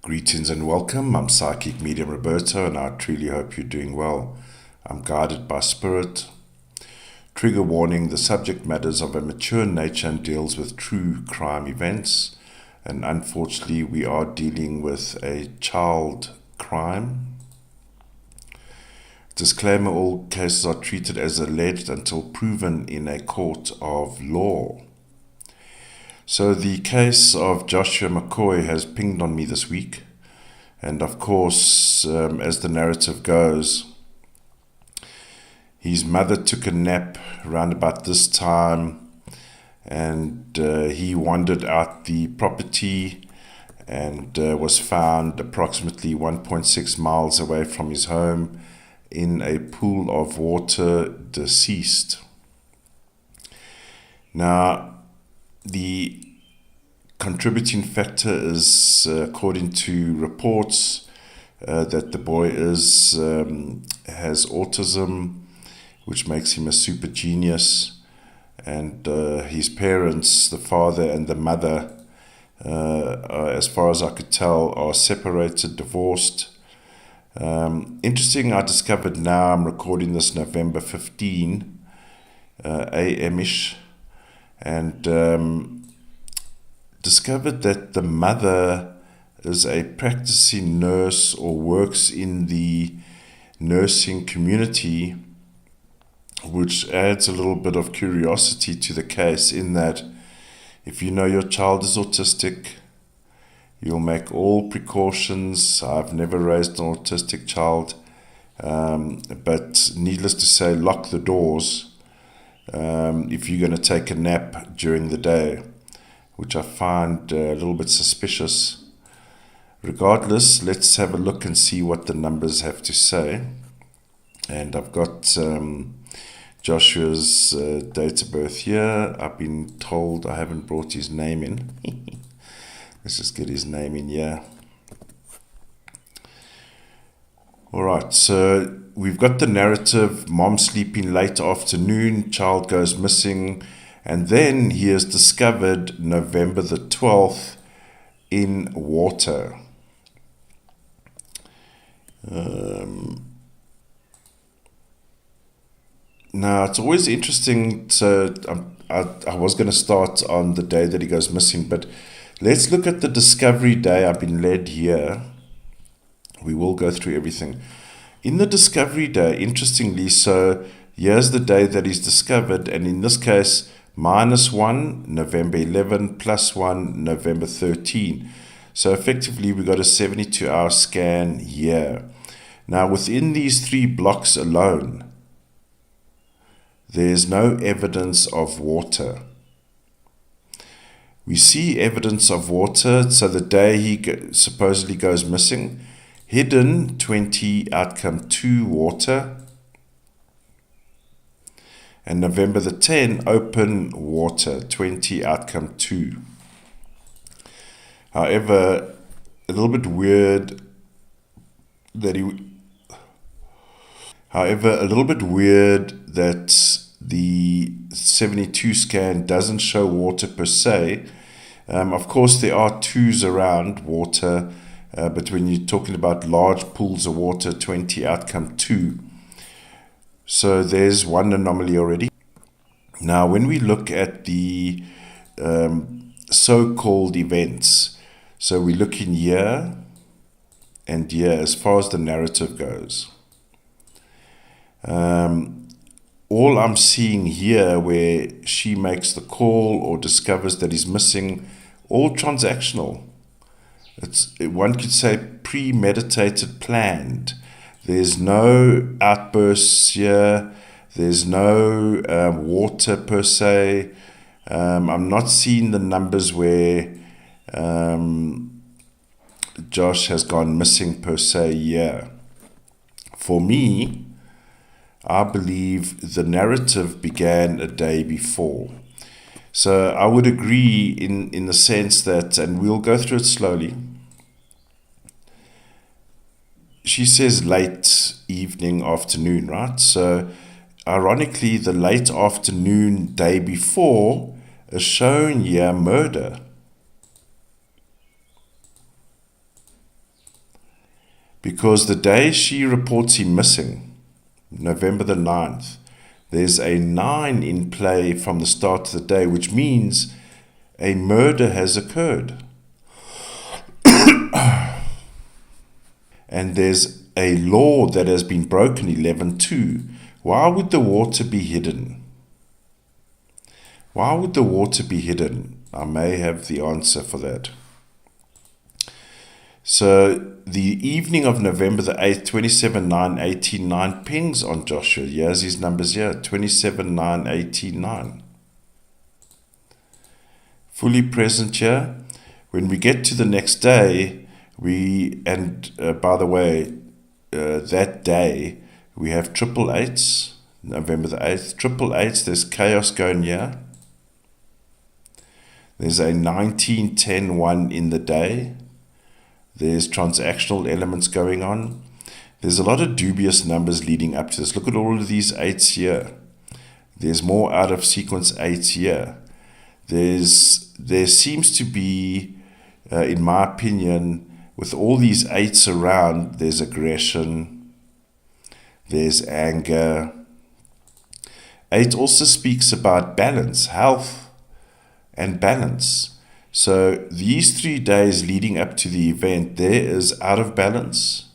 Greetings and welcome. I'm PsychicMediumRoberto and I truly hope you're doing well. I'm guided by spirit. Trigger warning, the subject matter is of a mature nature and deals with true crime events. And unfortunately, we are dealing with a child crime. Disclaimer, all cases are treated as alleged until proven in a court of law. So the case of Joshua McCoy has pinged on me this week. And of course, as the narrative goes, his mother took a nap around about this time, and he wandered out the property and was found approximately 1.6 miles away from his home in a pool of water, deceased. Now, the contributing factor is, according to reports, that the boy has autism, which makes him a super genius, and his parents, the father and the mother, as far as I could tell, are separated, divorced. Interesting, I discovered now, I'm recording this November 15 a.m.ish, and discovered that the mother is a practicing nurse or works in the nursing community, which adds a little bit of curiosity to the case, in that if you know your child is autistic, you'll make all precautions. I've never raised an autistic child, but needless to say, lock the doors if you're going to take a nap during the day, which I find a little bit suspicious. Regardless, let's have a look and see what the numbers have to say. And I've got Joshua's date of birth here. I've been told I haven't brought his name in. Let's just get his name in here. Alright, so we've got the narrative: mom sleeping late afternoon, child goes missing, and then he is discovered November the 12th in water. Now, it's always interesting. So I was going to start on the day that he goes missing, but let's look at the discovery day. I've been led here. We will go through everything. In the discovery day, interestingly, so here's the day that he's discovered, and in this case, -1, November 11, +1, November 13. So effectively, we got a 72-hour scan here. Now, within these 3 blocks alone, there's no evidence of water. We see evidence of water. So the day he supposedly goes missing, hidden 20, outcome 2, water. And November the 10, open, water, 20, outcome 2. However, a little bit weird that the 72 scan doesn't show water per se. Of course, there are 2s around water, but when you're talking about large pools of water, 20, outcome 2. So there's one anomaly already. Now, when we look at the so-called events, so we look in year and year as far as the narrative goes. All I'm seeing here, where she makes the call or discovers that he's missing, all transactional. One could say premeditated, planned. There's no outbursts here. There's no water per se. I'm not seeing the numbers where Josh has gone missing per se here. For me, I believe the narrative began a day before. So I would agree in the sense that, and we'll go through it slowly. She says late evening, afternoon, right? So ironically, the late afternoon day before is shown here murder. because the day she reports him missing, November the 9th, there's a 9 in play from the start of the day, which means a murder has occurred. And there's a law that has been broken, 11.2. Why would the water be hidden? Why would the water be hidden? I may have the answer for that. So the evening of November the 8th, 27, 9, 18, 9 pings on Joshua. Here's his numbers here, 27, 9, 18, 9. Fully present here. When we get to the next day, by the way, that day, we have 888s, November the 8th, 888s, there's chaos going here. There's a 19, 10, 1 in the day. There's transactional elements going on. There's a lot of dubious numbers leading up to this. Look at all of these 8s here. There's more out of sequence 8s here. There seems to be, in my opinion, with all these 8s around, there's aggression, there's anger. 8 also speaks about balance, health, and balance. So these 3 days leading up to the event, there is out of balance.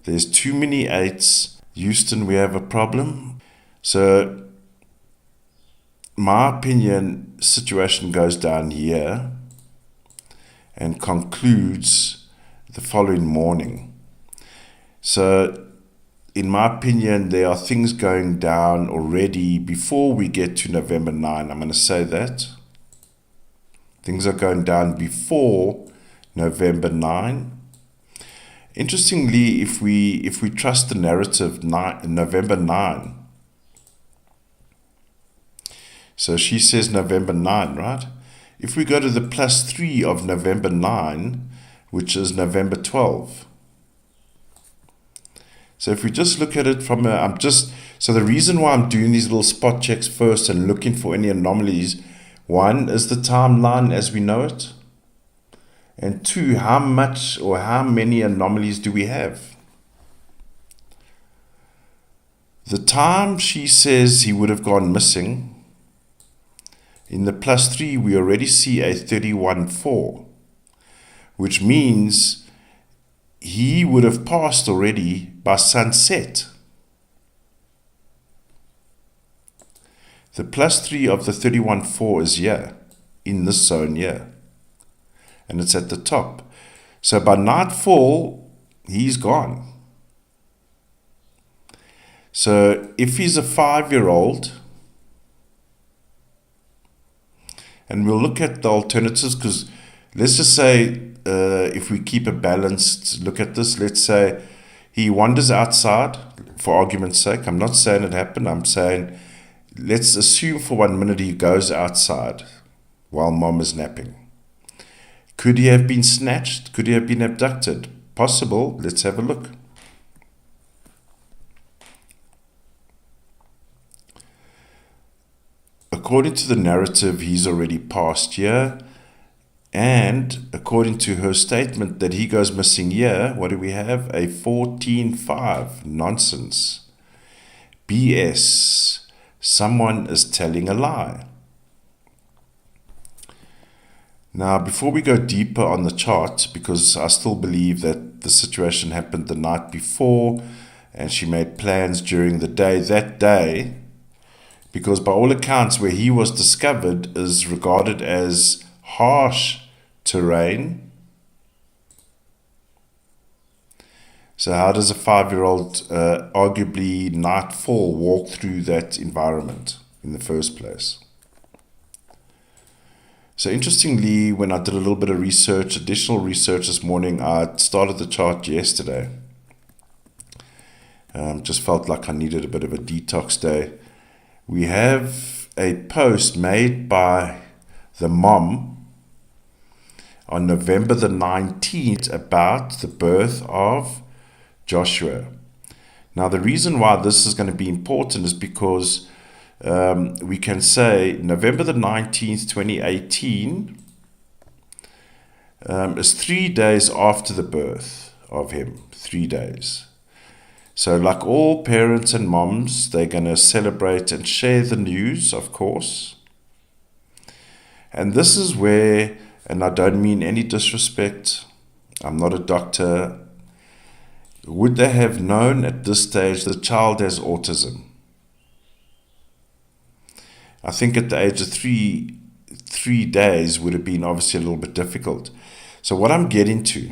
There's too many 8s. Houston, we have a problem. So, my opinion, situation goes down here and concludes the following morning. So, in my opinion, there are things going down already before we get to November 9. I'm going to say that. Things are going down before November 9. Interestingly, if we trust the narrative, November 9. So she says November 9, right? If we go to the +3 of November 9, which is November 12. So if we just look at it from so the reason why I'm doing these little spot checks first and looking for any anomalies, 1 is the timeline as we know it. And 2, how much or how many anomalies do we have? The time she says he would have gone missing, in the +3, we already see a 31.4, which means he would have passed already by sunset. The +3 of the 31.4 is here, in this zone here. And it's at the top. So by nightfall, he's gone. So if he's a 5-year-old, and we'll look at the alternatives, because let's just say, if we keep a balanced look at this, let's say he wanders outside, for argument's sake. I'm not saying it happened. I'm saying, let's assume for 1 minute he goes outside while mom is napping. Could he have been snatched? Could he have been abducted? Possible. Let's have a look. According to the narrative, he's already passed here. And according to her statement that he goes missing here, what do we have? A 14.5. Nonsense. BS. Someone is telling a lie. Now, before we go deeper on the chart, because I still believe that the situation happened the night before and she made plans during the day, that day, because by all accounts where he was discovered is regarded as harsh terrain. So how does a 5-year-old arguably nightfall walk through that environment in the first place? So interestingly, when I did a little bit of research, additional research this morning, I started the chart yesterday. Just felt like I needed a bit of a detox day. We have a post made by the mom on November the 19th about the birth of Joshua. Now, the reason why this is going to be important is because we can say November the 19th, 2018 is 3 days after the birth of him, 3 days. So like all parents and moms, they're going to celebrate and share the news, of course. And this is where, and I don't mean any disrespect, I'm not a doctor, would they have known at this stage the child has autism? I think at the age of 3 days would have been obviously a little bit difficult. So what I'm getting to,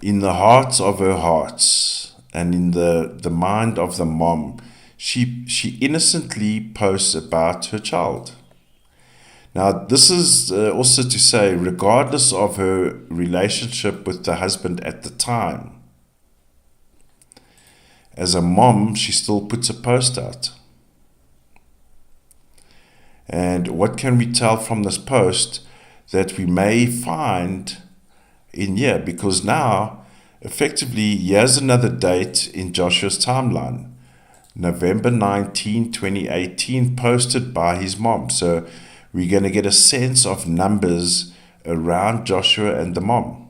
in the hearts of her hearts and in the mind of the mom, she innocently posts about her child. Now, this is also to say, regardless of her relationship with the husband at the time, as a mom, she still puts a post out. And what can we tell from this post that we may find in here? Because now, effectively, here's another date in Joshua's timeline. November 19, 2018, posted by his mom. So we're going to get a sense of numbers around Joshua and the mom.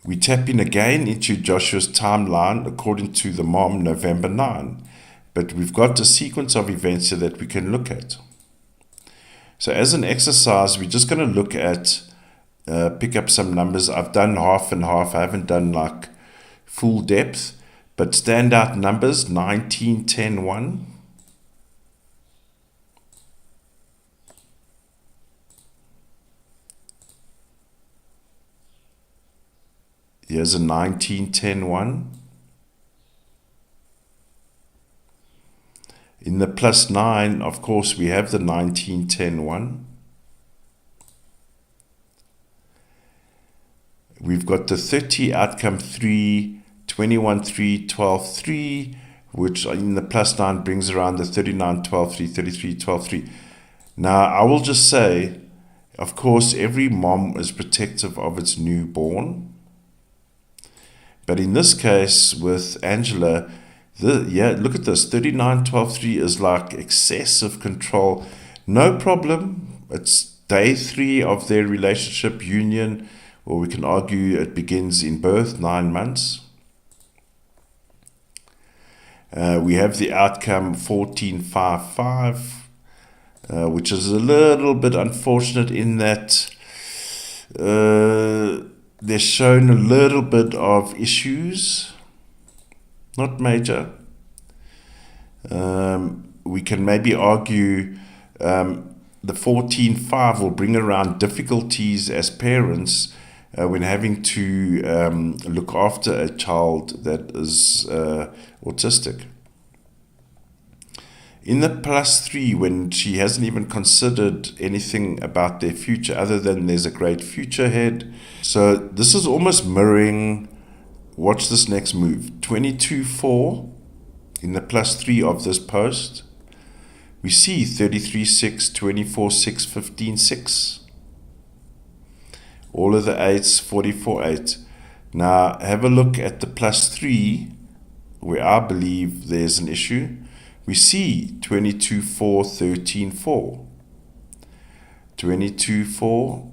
We tap in again into Joshua's timeline according to the mom, November 9. But we've got a sequence of events here that we can look at. So as an exercise, we're just going to look at, pick up some numbers. I've done half and half. I haven't done like full depth. But standout numbers, 19, 10, 1. Here's a 19, 10, 1. In the plus 9, of course, we have the 19, 10, 1. We've got the 30 outcome 3, 21, 3, 12, 3, which in the plus 9 brings around the 39, 12, 3, 33, 12, 3. Now, I will just say, of course, every mom is protective of its newborn. But in this case, with Angela, look at this. 39, 12, 3 is like excessive control. No problem. It's day 3 of their relationship union, or we can argue it begins in birth, 9 months. We have the outcome 14, 5, 5, which is a little bit unfortunate in that they're shown a little bit of issues. Not major. We can maybe argue the 14-5 will bring around difficulties as parents when having to look after a child that is autistic. In the plus 3, when she hasn't even considered anything about their future other than there's a great future ahead. So this is almost mirroring. Watch this next move. 22-4 in the plus 3 of this post. We see 33-6, 24-6, 15-6. All of the 8s, 44-8. Now have a look at the plus 3 where I believe there's an issue. We see 22-4, 13-4. 22-4.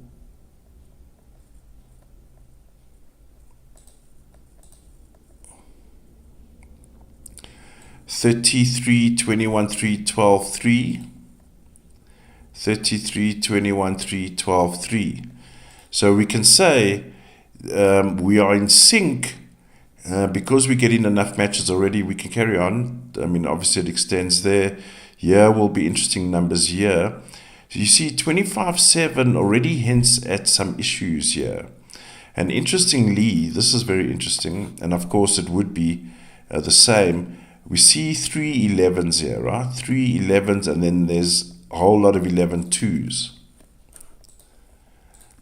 33, 21, 3, 12, 3. 33, 21, 3, 12, 3. So we can say we are in sync because we're getting enough matches already. We can carry on. I mean, obviously it extends there. Here will be interesting numbers here. So you see 25-7 already hints at some issues here. And interestingly, this is very interesting, and of course it would be the same. We see 3 11s here, right? 3 11s, and then there's a whole lot of 11 2s.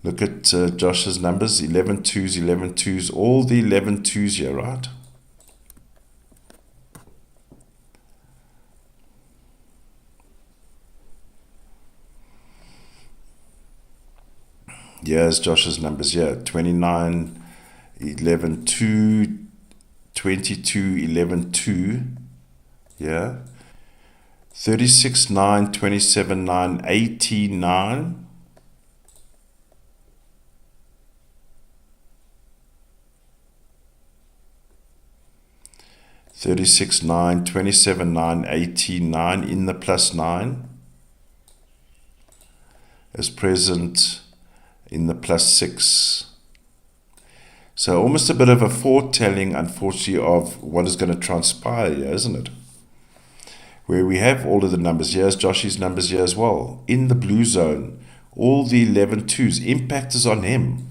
Look at Josh's numbers, 11 2s, 11 2s, all the 11 2s here, right? Here's Josh's numbers here, 29, 11 2, 22, 11 2, yeah, 36 9, 27 9, 18 9. 36, 9, 27, 9, 18, 9 in the plus 9 is present in the plus 6. So almost a bit of a foretelling, unfortunately, of what is going to transpire here, isn't it? Where we have all of the numbers. Here's Joshy's numbers here as well. In the blue zone, all the 11 twos. Impact is on him.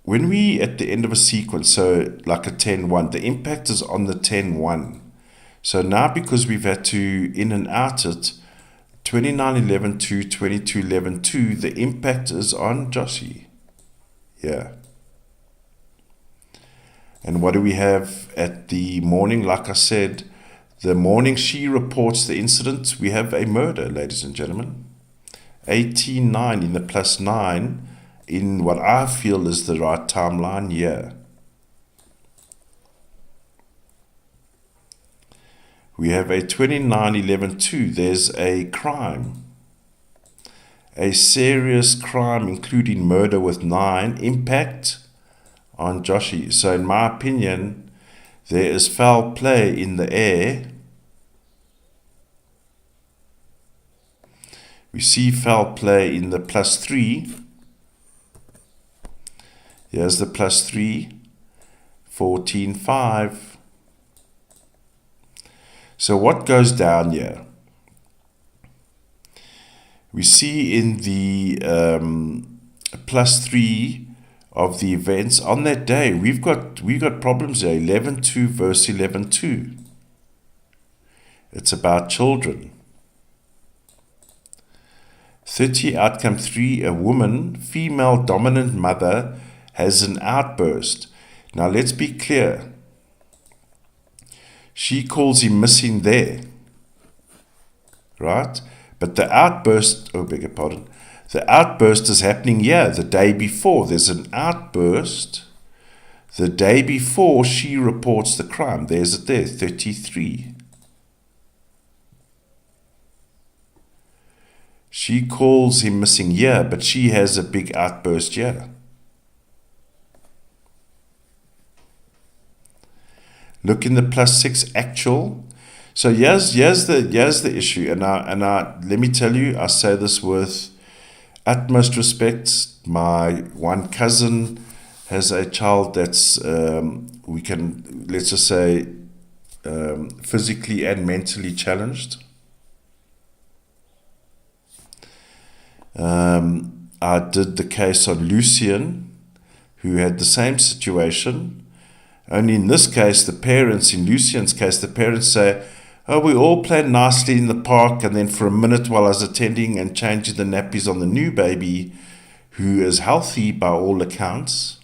When we, at the end of a sequence, so like a 10-1, the impact is on the 10-1. So now because we've had to in and out it, 29-11-2, 22-11-2, the impact is on Joshy. Yeah. And what do we have at the morning? Like I said, the morning she reports the incident, we have a murder, ladies and gentlemen. 18-9 in the plus 9 in what I feel is the right timeline here. We have a 29-11-2. There's a crime. A serious crime, including murder with 9. Impact on Joshy. So in my opinion, there is foul play in the air. We see foul play in the plus 3. Here's the plus 3. 14-5. So what goes down here? We see in the plus 3 of the events on that day, we've got problems here. 11-2 verse 11-2. It's about children. 30 outcome 3, a woman, female dominant mother, has an outburst. Now let's be clear. She calls him missing there. Right? But the outburst, beg your pardon, the outburst is happening here the day before. There's an outburst the day before she reports the crime. There's it there, 33. She calls him missing here, but she has a big outburst here. Look in the plus 6 actual. So here's the issue, and I let me tell you, I say this with utmost respect. My one cousin has a child that's let's just say physically and mentally challenged. I did the case on Lucian, who had the same situation. Only in this case, the parents, in Lucian's case, the parents say, oh, we all played nicely in the park, and then for a minute while I was attending and changing the nappies on the new baby, who is healthy by all accounts,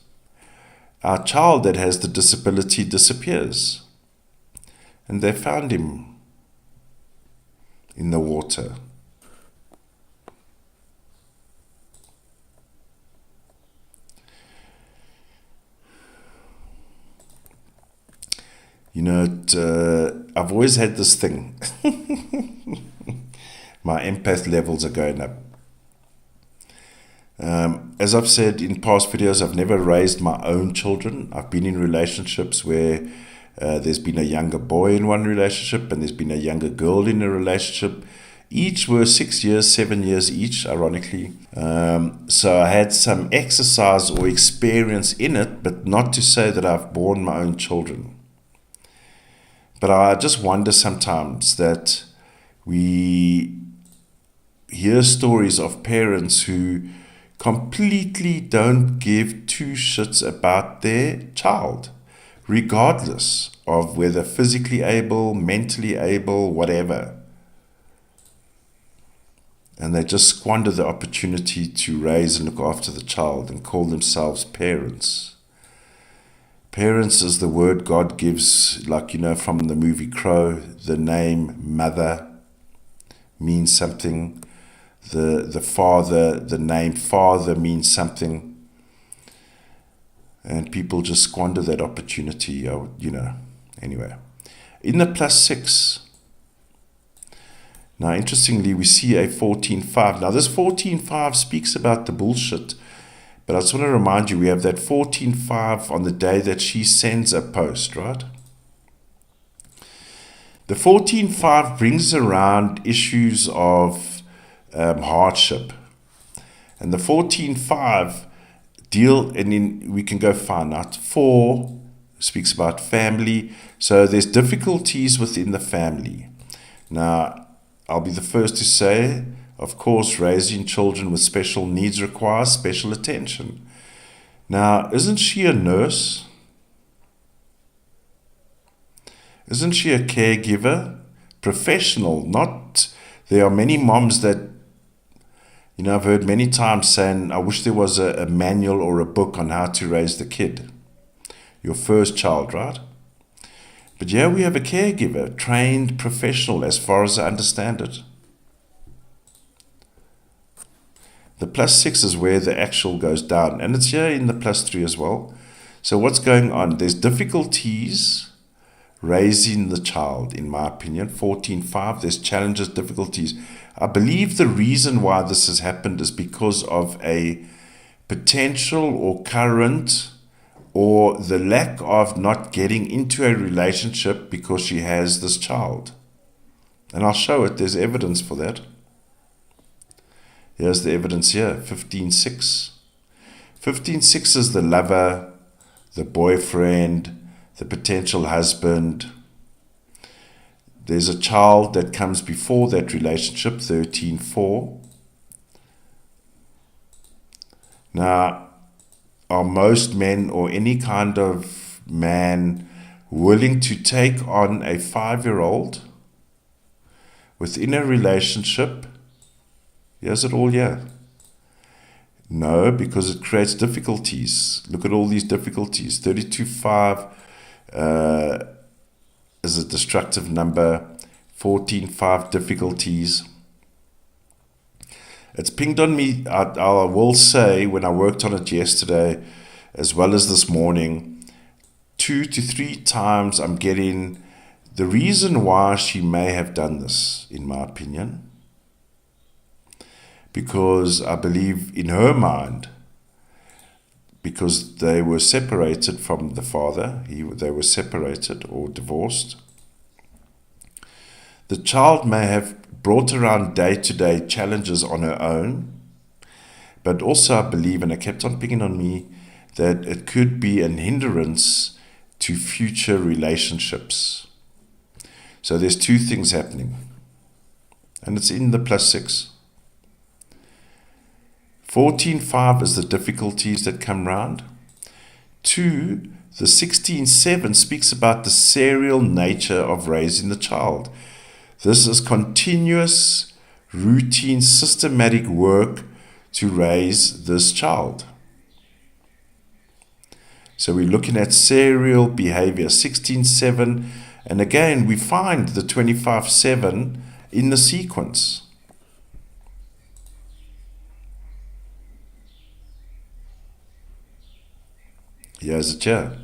our child that has the disability disappears. And they found him in the water. You know, I've always had this thing. My empath levels are going up. As I've said in past videos, I've never raised my own children. I've been in relationships where there's been a younger boy in one relationship and there's been a younger girl in a relationship. Each were 6 years, 7 years each, ironically. So I had some exercise or experience in it, but not to say that I've born my own children. But I just wonder sometimes that we hear stories of parents who completely don't give two shits about their child, regardless of whether physically able, mentally able, whatever. And they just squander the opportunity to raise and look after the child and call themselves parents. Parents is the word God gives, like, you know, from the movie Crow. The name mother means something. The father, the name father means something. And people just squander that opportunity, you know. Anyway, in the plus 6, now interestingly, we see a 14-5. Now this 14-5 speaks about the bullshit, But I just want to remind you, we have that 14.5 on the day that she sends a post, right? The 14.5 brings around issues of hardship. And the 14.5 we can go far out. 4 speaks about family. So there's difficulties within the family. Now, I'll be the first to say, of course, raising children with special needs requires special attention. Now, isn't she a nurse? Isn't she a caregiver? Professional, not... There are many moms that, I've heard many times saying, I wish there was a manual or a book on how to raise the kid. Your first child, right? But yeah, we have a caregiver, trained professional, as far as I understand it. The +6 is where the actual goes down, and it's here in the +3 as well. So what's going on? There's difficulties raising the child, in my opinion. 14.5, there's challenges, difficulties. I believe the reason why this has happened is because of a potential or current, or the lack of not getting into a relationship because she has this child. And I'll show it. There's evidence for that. Here's the evidence here, 15.6. 15.6 is the lover, the boyfriend, the potential husband. There's a child that comes before that relationship, 13.4. Now, are most men or any kind of man willing to take on a 5-year-old within a relationship? Here's it all here. No, because it creates difficulties. Look at all these difficulties. 32.5 is a destructive number. 14.5 difficulties. It's pinged on me, I will say, when I worked on it yesterday, as well as this morning, 2 to 3 times I'm getting the reason why she may have done this, in my opinion. Because I believe in her mind, because they were separated from the father, they were separated or divorced, the child may have brought around day-to-day challenges on her own, but also I believe, and it kept on picking on me, that it could be an hindrance to future relationships. So there's 2 things happening, and it's in the +6. 14.5 is the difficulties that come round. 2, the 16.7 speaks about the serial nature of raising the child. This is continuous, routine, systematic work to raise this child. So we're looking at serial behavior, 16.7, and again we find the 25.7 in the sequence. Here's it here,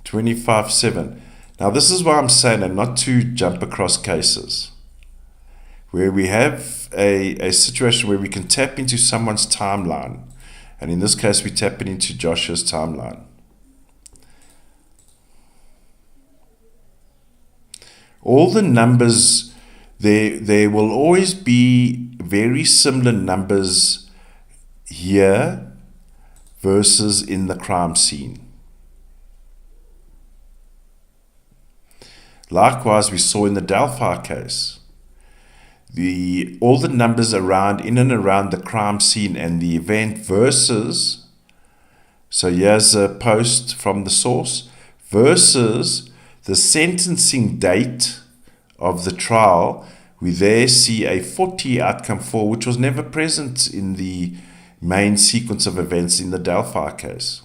25.7. Now this is why I'm saying, and not to jump across cases, where we have a situation where we can tap into someone's timeline, and in this case we're tapping into Joshua's timeline. All the numbers, there will always be very similar numbers here versus in the crime scene. Likewise, we saw in the Delphi case, all the numbers around, in and around the crime scene and the event versus, so here's a post from the source, versus the sentencing date of the trial. We there see a 40 outcome for, which was never present in the main sequence of events in the Delphi case.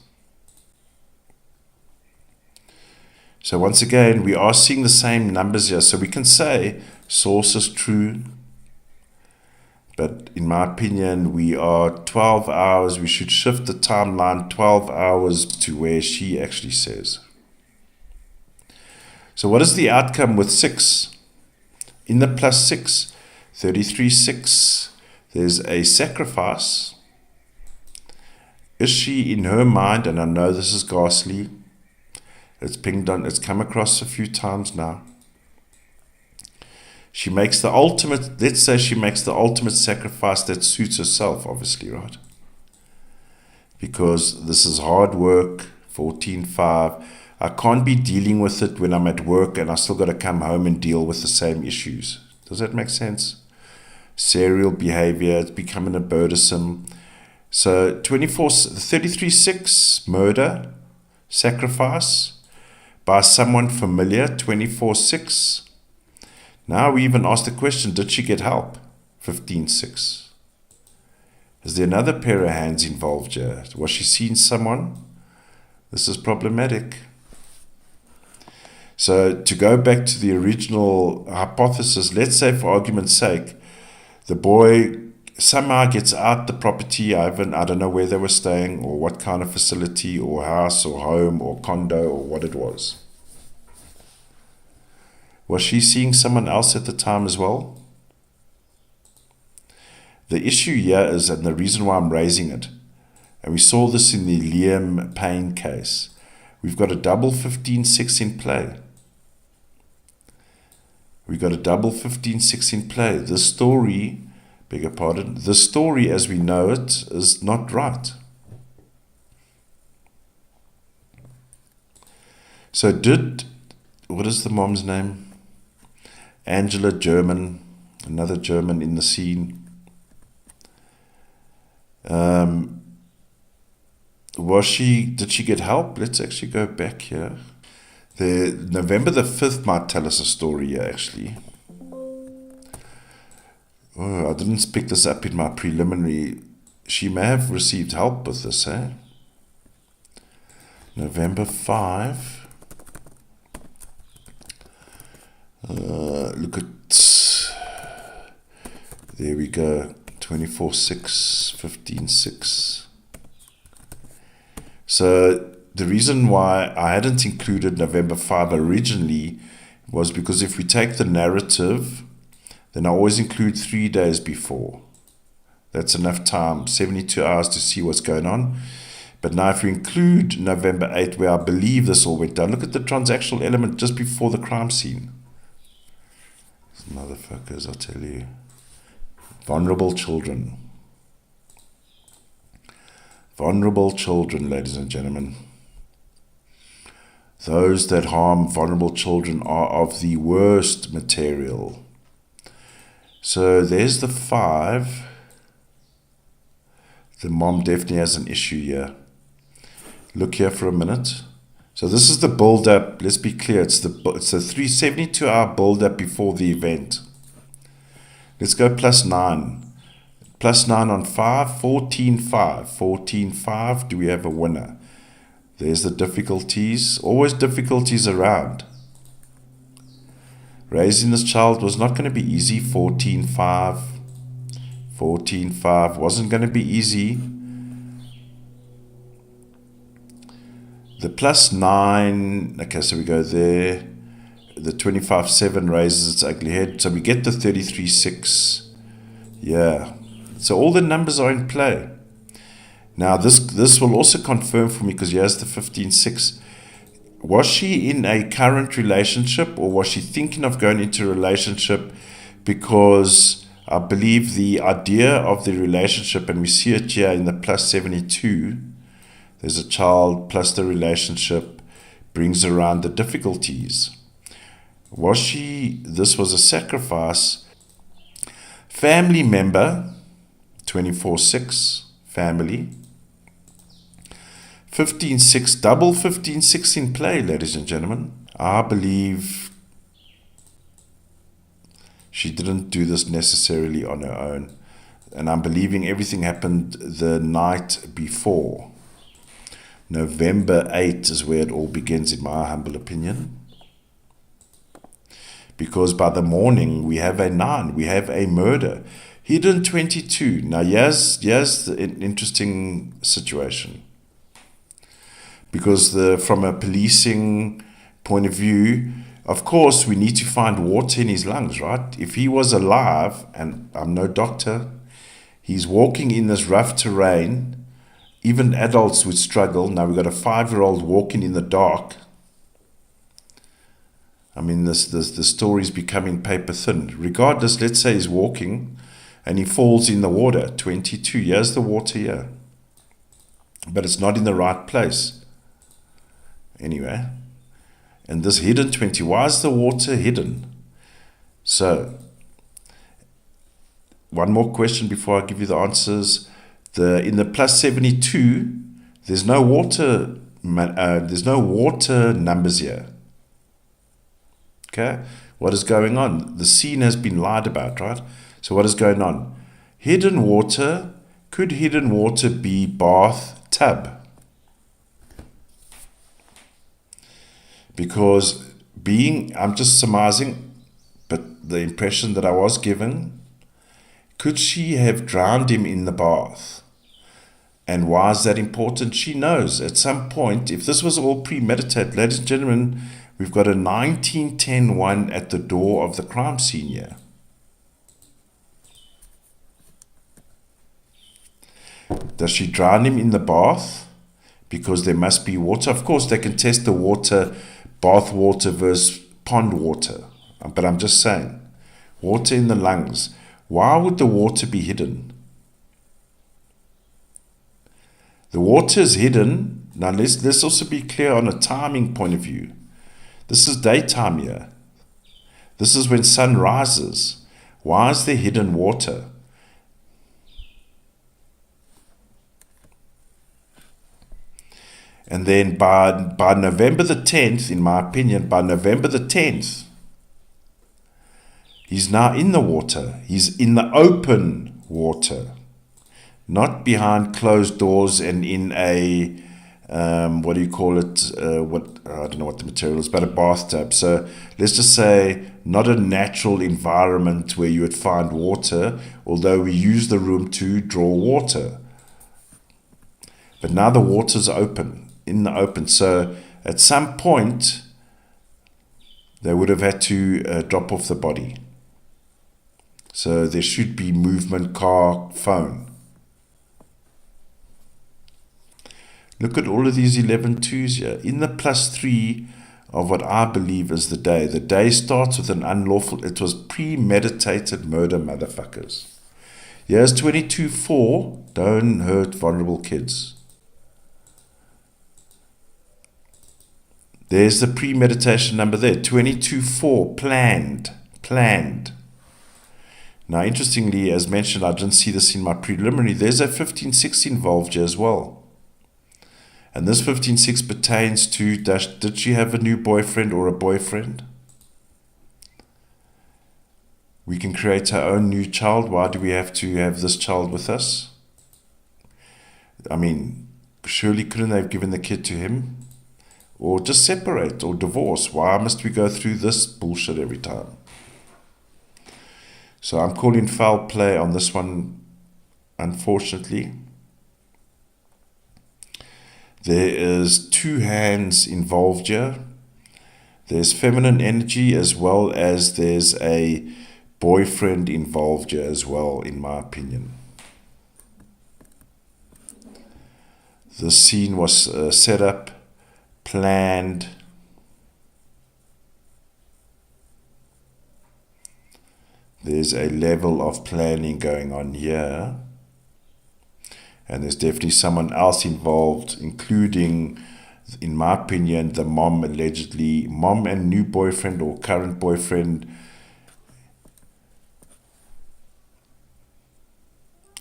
So once again, we are seeing the same numbers here. So we can say source is true. But in my opinion, we are 12 hours. We should shift the timeline 12 hours to where she actually says. So what is the outcome with 6? In the +6, 33.6, there's a sacrifice. is she in her mind, and I know this is ghastly, it's pinged on, it's come across a few times now. She makes the ultimate, let's say she makes the ultimate sacrifice that suits herself, obviously, right? Because this is hard work, 14.5. I can't be dealing with it when I'm at work and I still got to come home and deal with the same issues. Does that make sense? Serial behavior, it's becoming a burdensome. So 33.6, murder, sacrifice by someone familiar, 24.6. Now we even ask the question, did she get help? 15.6. Is there another pair of hands involved here? Was she seeing someone? This is problematic. So to go back to the original hypothesis, let's say for argument's sake, the boy somehow gets out the property. I don't know where they were staying or what kind of facility or house or home or condo or what it was. Was she seeing someone else at the time as well? The issue here is, and the reason why I'm raising it, and we saw this in the Liam Payne case, we've got a double 15.6 in play. We've got a double 15.6 in play. This story, beg your pardon, the story as we know it is not right. So what is the mom's name? Angela, German, another German in the scene. Did she get help? Let's actually go back here. The November the 5th might tell us a story here, actually. Oh, I didn't pick this up in my preliminary. She may have received help with this, eh? November 5. Look at, there we go, 24.6, 15.6. So the reason why I hadn't included November 5 originally was because if we take the narrative, then I always include 3 days before. That's enough time, 72 hours to see what's going on. But now if we include November 8, where I believe this all went down, look at the transactional element just before the crime scene. Motherfuckers, I tell you. Vulnerable children. Vulnerable children, ladies and gentlemen. Those that harm vulnerable children are of the worst material. So there's the 5. The mom definitely has an issue here. Look here for a minute. So this is the build-up. Let's be clear. It's the 372-hour build-up before the event. Let's go plus 9. Plus 9 on 5, 14.5. 14.5, do we have a winner? There's the difficulties. Always difficulties around. Raising this child was not going to be easy. 14.5. 14.5 wasn't going to be easy. The plus 9, okay, so we go there. The 25.7 raises its ugly head. So we get the 33.6. Yeah. So all the numbers are in play. Now this will also confirm for me, because here's the 15.6. Was she in a current relationship, or was she thinking of going into a relationship? Because I believe the idea of the relationship, and we see it here in the plus 72, there's a child plus the relationship brings around the difficulties. This was a sacrifice. Family member, 24.6, family. 15.6, double 15.6 in play, ladies and gentlemen. I believe she didn't do this necessarily on her own. And I'm believing everything happened the night before. November 8 is where it all begins, in my humble opinion. Because by the morning, we have a 9, we have a murder. Hidden 22. Now, here's an interesting situation. Because from a policing point of view, of course, we need to find water in his lungs, right? If he was alive, and I'm no doctor, he's walking in this rough terrain, even adults would struggle. Now we've got a 5-year-old walking in the dark. I mean, the story's becoming paper thin. Regardless, let's say he's walking and he falls in the water. 22 years the water here. But it's not in the right place. Anyway. And this hidden 20, why is the water hidden? So, one more question before I give you the answers. In the plus 72, there's no water. There's no water numbers here. Okay, what is going on? The scene has been lied about, right? So what is going on? Hidden water. Could hidden water be bath tub? Because I'm just surmising, but the impression that I was given, could she have drowned him in the bath? And why is that important? She knows at some point, if this was all premeditated, ladies and gentlemen, we've got a 1910 one at the door of the crime scene here. Does she drown him in the bath? Because there must be water. Of course, they can test the water, bath water versus pond water. But I'm just saying, water in the lungs. Why would the water be hidden? The water is hidden. Now let's also be clear on a timing point of view. This is daytime here. This is when sun rises. Why is there hidden water? And then by November the 10th, in my opinion, by November the 10th, he's now in the water. He's in the open water. Not behind closed doors and in a, what do you call it? I don't know what the material is, but a bathtub. So let's just say not a natural environment where you would find water, although we use the room to draw water. But now the water's open, in the open. So at some point, they would have had to drop off the body. So there should be movement, car, phone. Look at all of these 11 twos here. In the plus 3 of what I believe is the day. The day starts with an unlawful, it was premeditated murder, motherfuckers. Here's 22-4. Don't hurt vulnerable kids. There's the premeditation number there. 22-4. Planned. Now, interestingly, as mentioned, I didn't see this in my preliminary. There's a 15-6 involved here as well. And this 15-6 pertains to, did she have a new boyfriend or a boyfriend? We can create our own new child. Why do we have to have this child with us? I mean, surely couldn't they have given the kid to him? Or just separate or divorce? Why must we go through this bullshit every time? So I'm calling foul play on this one, unfortunately. There is 2 hands involved here. There's feminine energy as well as there's a boyfriend involved here as well, in my opinion. The scene was set up, planned. There's a level of planning going on here. And there's definitely someone else involved, including, in my opinion, the mom allegedly, mom and new boyfriend or current boyfriend.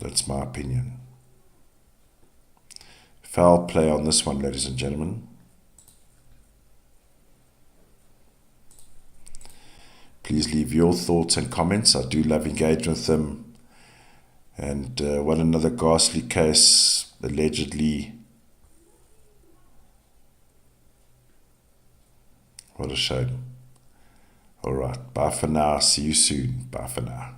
That's my opinion. Foul play on this one, ladies and gentlemen. Please leave your thoughts and comments. I do love engaging with them. And what another ghastly case, allegedly. What a shame. All right. Bye for now. See you soon. Bye for now.